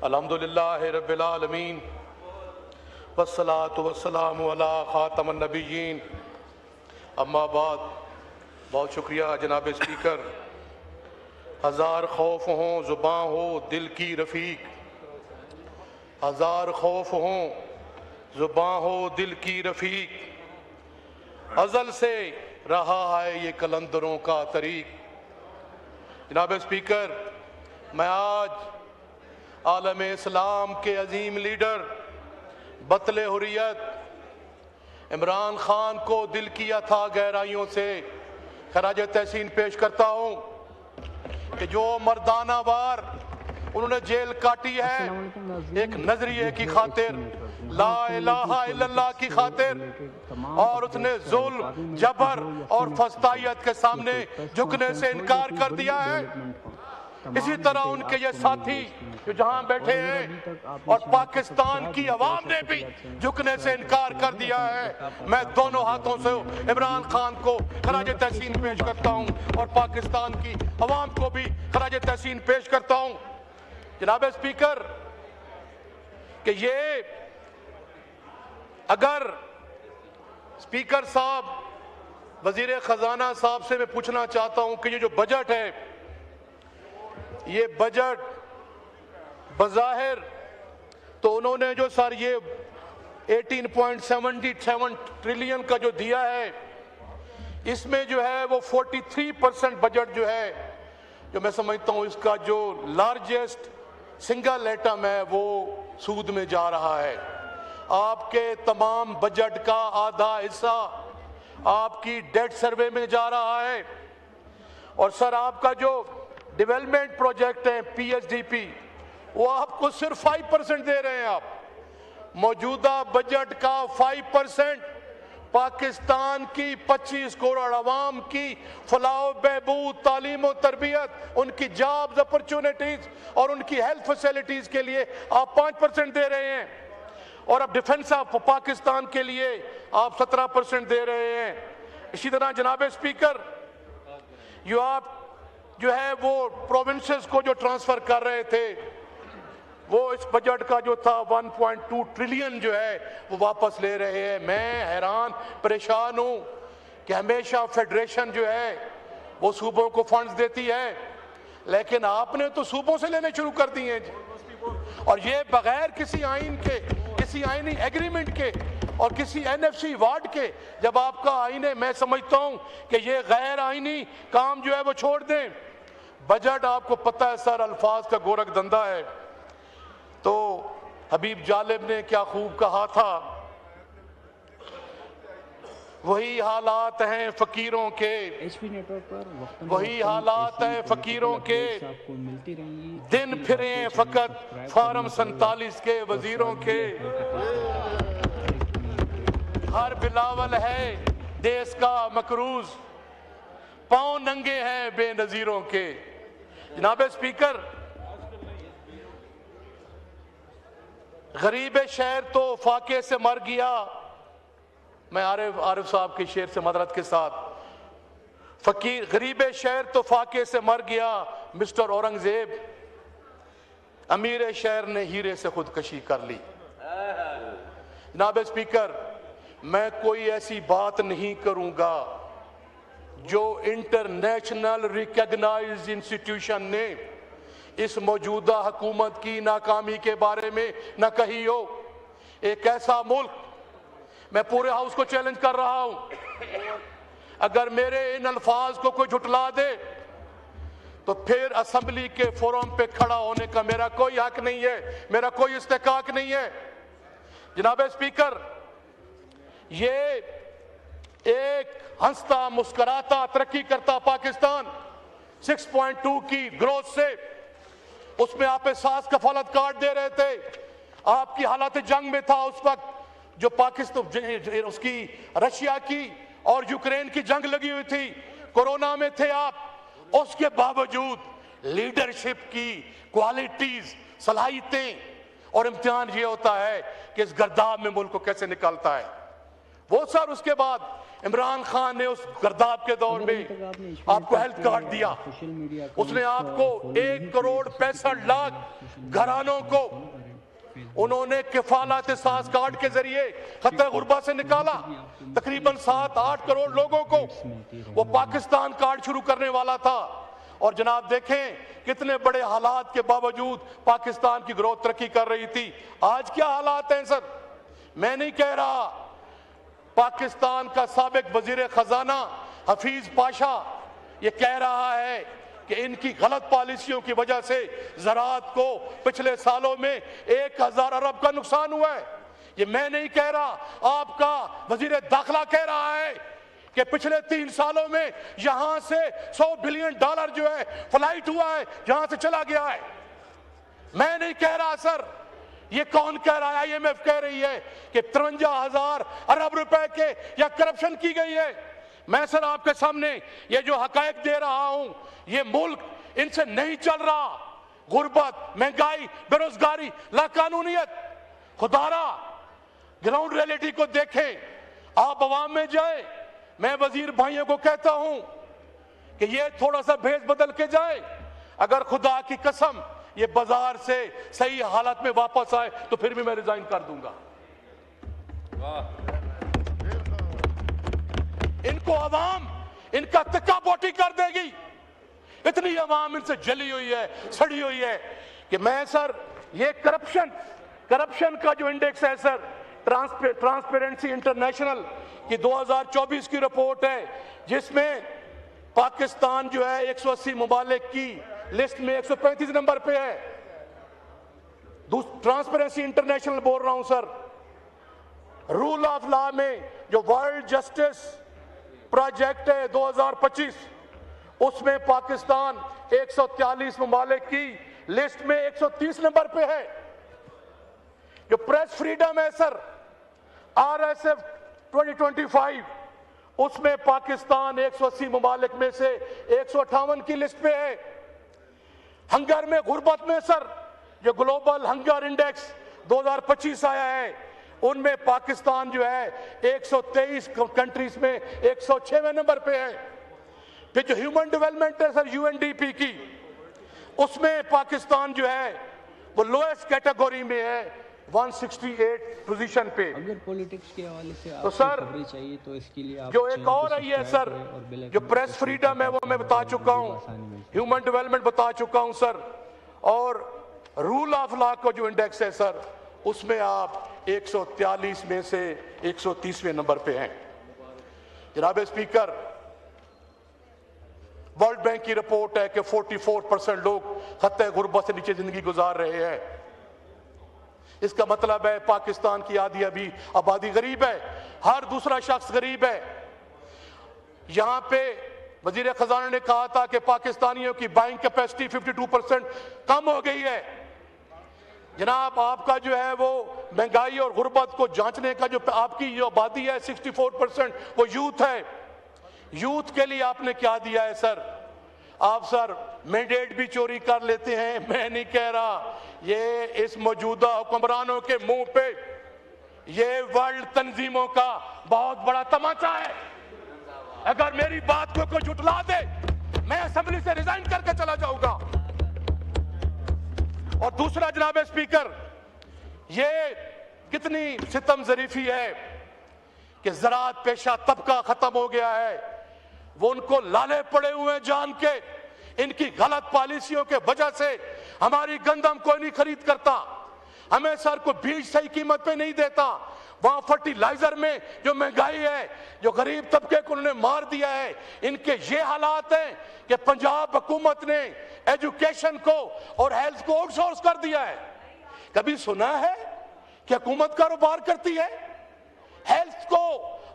अल्हम्दुलिल्लाहि रब्बिल आलमीन वस्सलातु वस्सलामु अला खातमन नबिय्यीन अम्मा बाद। बहुत शुक्रिया जनाब स्पीकर। हज़ार खौफ हों ज़ुबां हो दिल की रफ़ीक, हज़ार खौफ हों ज़ुबां हो दिल की रफ़ीक, अज़ल से रहा है ये कलंदरों का तरीक। जनाब स्पीकर, मैं आज आलम इस्लाम के अजीम लीडर बतले हुर्रियत इमरान खान को दिल की अथाह गहराइयों से खराज तहसीन पेश करता हूँ कि जो मर्दाना वार उन्होंने जेल काटी है एक नजरिए की खातिर, ला इलाहा इल्लल्लाह की खातिर, और उसने जुल्म जबर और फस्तायत के सामने झुकने से इनकार कर दिया है। इसी तरह उनके ये साथी जो जहां बैठे हैं और पाकिस्तान की आवाम ने भी झुकने से इनकार कर दिया है। मैं दोनों हाथों से इमरान खान को खराज तहसीन पेश करता हूं और पाकिस्तान की आवाम को भी खराज तहसीन पेश करता हूं। जनाब स्पीकर, कि ये अगर स्पीकर साहब, वजीर खजाना साहब से मैं पूछना चाहता हूं कि ये जो बजट है, ये बजट बज़ाहिर तो उन्होंने जो सर ये 18.77 ट्रिलियन का जो दिया है, इसमें जो है वो 43% बजट जो है, जो मैं समझता हूँ इसका जो लार्जेस्ट सिंगल आइटम है वो सूद में जा रहा है। आपके तमाम बजट का आधा हिस्सा आपकी डेट सर्वे में जा रहा है। और सर आपका जो डेवलपमेंट प्रोजेक्ट है PSDP, वो आपको सिर्फ 5% दे रहे हैं। आप मौजूदा बजट का 5% पाकिस्तान की 25 करोड़ अवाम की फलाह बहबूद, तालीम और तरबियत, उनकी जॉब्स अपॉर्चुनिटीज और उनकी हेल्थ फैसिलिटीज के लिए आप 5% दे रहे हैं। और अब डिफेंस ऑफ पाकिस्तान के लिए आप 17% दे रहे हैं। इसी तरह जनाब स्पीकर, जो आप जो है वो प्रोविंसेस को जो ट्रांसफर कर रहे थे, वो इस बजट का जो था 1.2 ट्रिलियन जो है वो वापस ले रहे हैं। मैं हैरान परेशान हूं कि हमेशा फेडरेशन जो है वो सूबों को फंड्स देती है, लेकिन आपने तो सूबों से लेने शुरू कर दिए हैं, और ये बगैर किसी आइन के, किसी आइनी एग्रीमेंट के और किसी NFC वार्ड के। जब आपका आइन है, मैं समझता हूं कि ये गैर आइनी काम जो है वो छोड़ दें। बजट आपको पता है सर, अल्फाज का गोरख धंधा है। तो हबीब जालिब ने क्या खूब कहा था, वही हालात हैं फकीरों के, वही हालात हैं फकीरों के, दिन फिरे फकत फारम 47 के वजीरों के। हर बिलावल है देश का मकरूज, पांव नंगे हैं बेनजीरों के। जनाब स्पीकर, गरीब शहर तो फाके से मर गया। मैं आरिफ साहब के शेर से मदरत के साथ, फकीर गरीब शहर तो फाके से मर गया मिस्टर औरंगजेब, अमीर शहर ने हीरे से खुदकशी कर ली। जनाब स्पीकर, मैं कोई ऐसी बात नहीं करूंगा जो इंटरनेशनल रिकॉग्नाइज्ड इंस्टीट्यूशन ने इस मौजूदा हुकूमत की नाकामी के बारे में न कही हो। एक ऐसा मुल्क, मैं पूरे हाउस को चैलेंज कर रहा हूं, अगर मेरे इन अल्फाज को कोई झुटला दे तो फिर असेंबली के फोरम पे खड़ा होने का मेरा कोई हक नहीं है, मेरा कोई इस्तेकाक नहीं है। जनाब स्पीकर, ये एक हंसता मुस्कुराता तरक्की करता पाकिस्तान 6.2 की ग्रोथ से, उसमें आप एहसास कफालत कार्ड दे रहे थे। आपकी हालत जंग में था उस वक्त, जो पाकिस्तान उसकी रशिया की और यूक्रेन की जंग लगी हुई थी, कोरोना में थे आप। उसके बावजूद लीडरशिप की क्वालिटीज, सलाहियतें और इम्तिहान ये होता है कि इस गर्दाब में मुल्क को कैसे निकालता है वो। सर उसके बाद इमरान खान ने उस गर्दाब के दौर में आपको हेल्थ कार्ड दिया, उसने आपको 1,65,00,000 घरानों को उन्होंने किफालत सास कार्ड के जरिए खतरे गुर्बा से निकाला। तकरीबन 7-8 करोड़ लोगों को वो पाकिस्तान कार्ड शुरू करने वाला था। और जनाब देखें कितने बड़े हालात के बावजूद पाकिस्तान की ग्रोथ तरक्की कर रही थी। आज क्या हालात हैं सर? मैं नहीं कह रहा, पाकिस्तान का साबिक वजीर खजाना हफीज पाशा ये कह रहा है कि इनकी गलत पॉलिसियों की वजह से ज़राअत को पिछले सालों में 1,000 अरब का नुकसान हुआ है। ये मैं नहीं कह रहा, आपका वजीर दाखिला कह रहा है कि पिछले 3 सालों में यहां से $100 बिलियन जो है फ्लाइट हुआ है, यहां से चला गया है। मैं नहीं कह रहा सर, ये कौन कह रहा है? IMF कह रही है कि 53,000 अरब रुपए के या करप्शन की गई है। मैं सर आपके सामने ये जो हकायक दे रहा हूं, ये मुल्क इनसे नहीं चल रहा। गुर्बत, महंगाई, बेरोजगारी, लाकानूनियत, खुदारा ग्राउंड रियलिटी को देखें, आप अवाम में जाए। मैं वजीर भाइयों को कहता हूं कि ये थोड़ा सा भेस बदल के जाए। अगर खुदा की कसम ये बाजार से सही हालत में वापस आए तो फिर भी मैं रिजाइन कर दूंगा। इनको अवाम इनका तिक्का बोटी कर देगी। इतनी अवाम इनसे जली हुई है, सड़ी हुई है कि मैं सर ये करप्शन का जो इंडेक्स है सर, ट्रांसपेरेंसी इंटरनेशनल की 2024 की रिपोर्ट है, जिसमें पाकिस्तान जो है 180 मुमालिक की लिस्ट में 135 नंबर पे है। ट्रांसपेरेंसी इंटरनेशनल बोल रहा हूं सर। रूल ऑफ लॉ में जो वर्ल्ड जस्टिस प्रोजेक्ट है 2025, उसमें पाकिस्तान 143 मुमालिक की लिस्ट में 130 नंबर पे है। जो प्रेस फ्रीडम है सर, RSF 2025, उसमें पाकिस्तान 180 मुमालिक में से 158 की लिस्ट पे है। हंगर में, गुर्बत में सर, जो ग्लोबल हंगर इंडेक्स 2025 आया है, उनमें पाकिस्तान जो है 123 कंट्रीज में 106वें नंबर पे है। फिर जो ह्यूमन डेवलपमेंट है सर, UNDP की, उसमें पाकिस्तान जो है वो लोएस्ट कैटेगरी में है, 168 पोजीशन पे। अगर पॉलिटिक्स के हवाले से तो सर चाहिए तो इसके लिए आप जो एक और आई है सर, जो प्रेस फ्रीडम है वो मैं बता चुका हूँ, ह्यूमन डेवलपमेंट बता चुका हूँ सर, और रूल ऑफ लॉ का जो इंडेक्स है सर, उसमें आप 143 में से 130वें नंबर पे हैं। जनाब स्पीकर, वर्ल्ड बैंक की रिपोर्ट है कि 44% लोग खत्ते गुर्बत से नीचे जिंदगी गुजार रहे हैं। इसका मतलब है पाकिस्तान की आधी आबादी गरीब है, हर दूसरा शख्स गरीब है। यहां पे वजीर खजाना ने कहा था कि पाकिस्तानियों की बाइंग कैपेसिटी 52% कम हो गई है। जनाब आपका जो है वो महंगाई और गुर्बत को जांचने का जो आपकी जो आबादी है 64%, वो यूथ है। यूथ के लिए आपने क्या दिया है सर? आप सर मैंडेट भी चोरी कर लेते हैं। मैं नहीं कह रहा, ये इस मौजूदा हुक्मरानों के मुंह पे ये वर्ल्ड तंजीमों का बहुत बड़ा तमाचा है। अगर मेरी बात को कोई झुटला दे, मैं असेंबली से रिजाइन करके चला जाऊंगा। और दूसरा जनाब स्पीकर, ये कितनी सितम जरीफी है कि ज़राअत पेशा तबका खत्म हो गया है। वो उनको लाले पड़े हुए हैं जान के, इनकी गलत पॉलिसियों के वजह से हमारी गंदम कोई नहीं खरीद करता, हमें सर को बीज सही कीमत पे नहीं देता। वहां फर्टिलाइजर में जो महंगाई है, जो गरीब तबके को उन्होंने मार दिया है, इनके ये हालात हैं कि पंजाब हुकूमत ने एजुकेशन को और हेल्थ को आउटसोर्स कर दिया है। कभी सुना है कि हुकूमत कारोबार करती है? हेल्थ को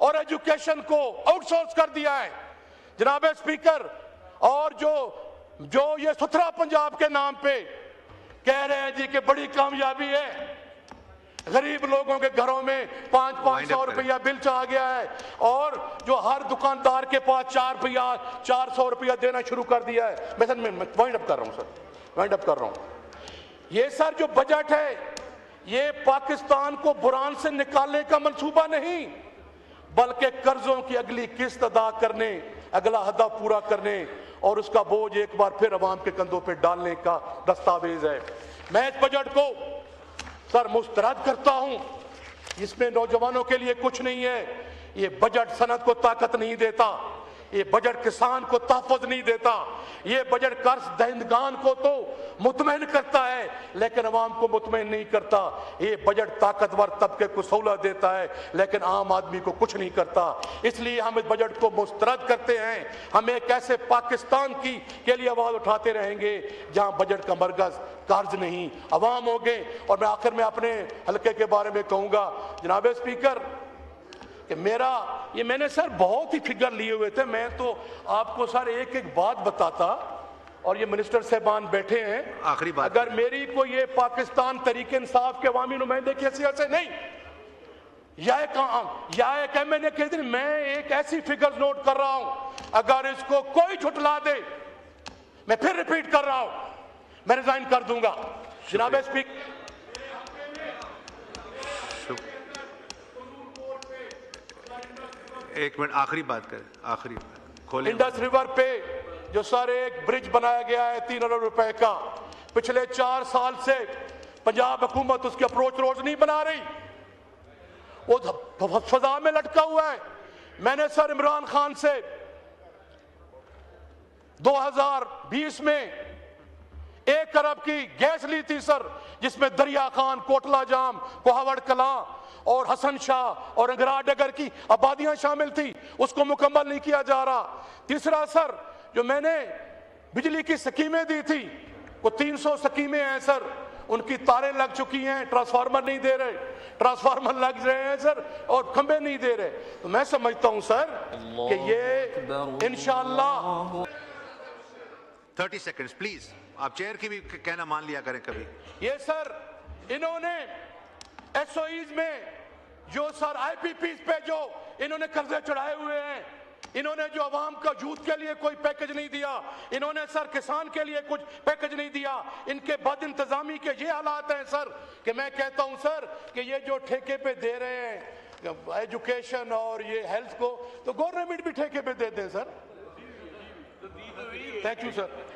और एजुकेशन को आउटसोर्स कर दिया है जनाब स्पीकर। और जो ये सुथरा पंजाब के नाम पे कह रहे हैं जी कि बड़ी कामयाबी है, गरीब लोगों के घरों में 500 रुपया बिल आ गया है, और जो हर दुकानदार के पास 400 रुपया देना शुरू कर दिया है। मैं वाइंड अप कर रहा हूं सर, वाइंड अप कर रहा हूं। ये सर जो बजट है, ये पाकिस्तान को बुरान से निकालने का मंसूबा नहीं, बल्कि कर्जों की अगली किस्त अदा करने, अगला हदा पूरा करने और उसका बोझ एक बार फिर अवाम के कंधों पे डालने का दस्तावेज है। मैं इस बजट को सर मुस्तरद करता हूं। इसमें नौजवानों के लिए कुछ नहीं है। ये बजट सनत को ताकत नहीं देता, ये बजट किसान को तहफ़्फ़ुज़ नहीं देता, ये बजट कर्ज दहिंदगान को तो मुतमईन करता है लेकिन अवाम को मुतमईन नहीं करता। ये बजट ताकतवर तबके को सहूलत देता है लेकिन आम आदमी को कुछ नहीं करता। इसलिए हम इस बजट को मुस्तरद करते हैं। हम एक ऐसे पाकिस्तान के लिए आवाज़ उठाते रहेंगे जहां बजट का मरकज़ कर्ज नहीं अवाम होंगे। और मैं आखिर में अपने हल्के के बारे में कहूँगा, जनाब स्पीकर, कि मैंने सर बहुत ही फिगर लिए हुए थे। मैं तो आपको सर एक एक बात बताता और ये मिनिस्टर साहबान बैठे हैं, आखिरी बात, अगर मेरी को ये पाकिस्तान तरीके इंसाफ के अवामी नुमाइंदे की हैसियत से नहीं या एक MNA के दिन मैं एक ऐसी फिगर्स नोट कर रहा हूं, अगर इसको कोई झुटला दे, मैं फिर रिपीट कर रहा हूं, मैं रिजाइन कर दूंगा। जनाब स्पीकर, एक मिनट, आखिरी बात करें, आखिरी बात खोलें। इंडस रिवर पे जो सर एक ब्रिज बनाया गया है 3 अरब रुपए का, पिछले 4 साल से पंजाब हुकूमत उसकी अप्रोच रोज नहीं बना रही, वो फजा में लटका हुआ है। मैंने सर इमरान खान से 2020 में 1 अरब की गैस ली थी सर, जिसमें दरिया खान, कोटला जाम, कोहावड़ कला और हसन शाह और अंगरा डगर की आबादियां शामिल थी, उसको मुकम्मल नहीं किया जा रहा। तीसरा सर, जो मैंने बिजली की स्कीमें दी थी, वो 300 स्कीमें हैं सर, उनकी तारें लग चुकी हैं, ट्रांसफार्मर नहीं दे रहे, ट्रांसफार्मर लग रहे हैं सर और खंबे नहीं दे रहे। तो मैं समझता हूं सर कि ये इंशाअल्लाह 30 सेकंड्स प्लीज, आप चेयर की भी कहना मान लिया करें कभी। ये सर इन्होंने SOEs में जो सर IPPs पे जो इन्होंने कर्जे चढ़ाए हुए हैं, इन्होंने जो अवाम का जूत के लिए कोई पैकेज नहीं दिया, इन्होंने सर किसान के लिए कुछ पैकेज नहीं दिया, इनके बद इंतजामी के ये हालात हैं सर कि मैं कहता हूं सर कि ये जो ठेके पे दे रहे हैं एजुकेशन और ये हेल्थ को, तो गवर्नमेंट भी ठेके पे दे दें सर। Thank you sir.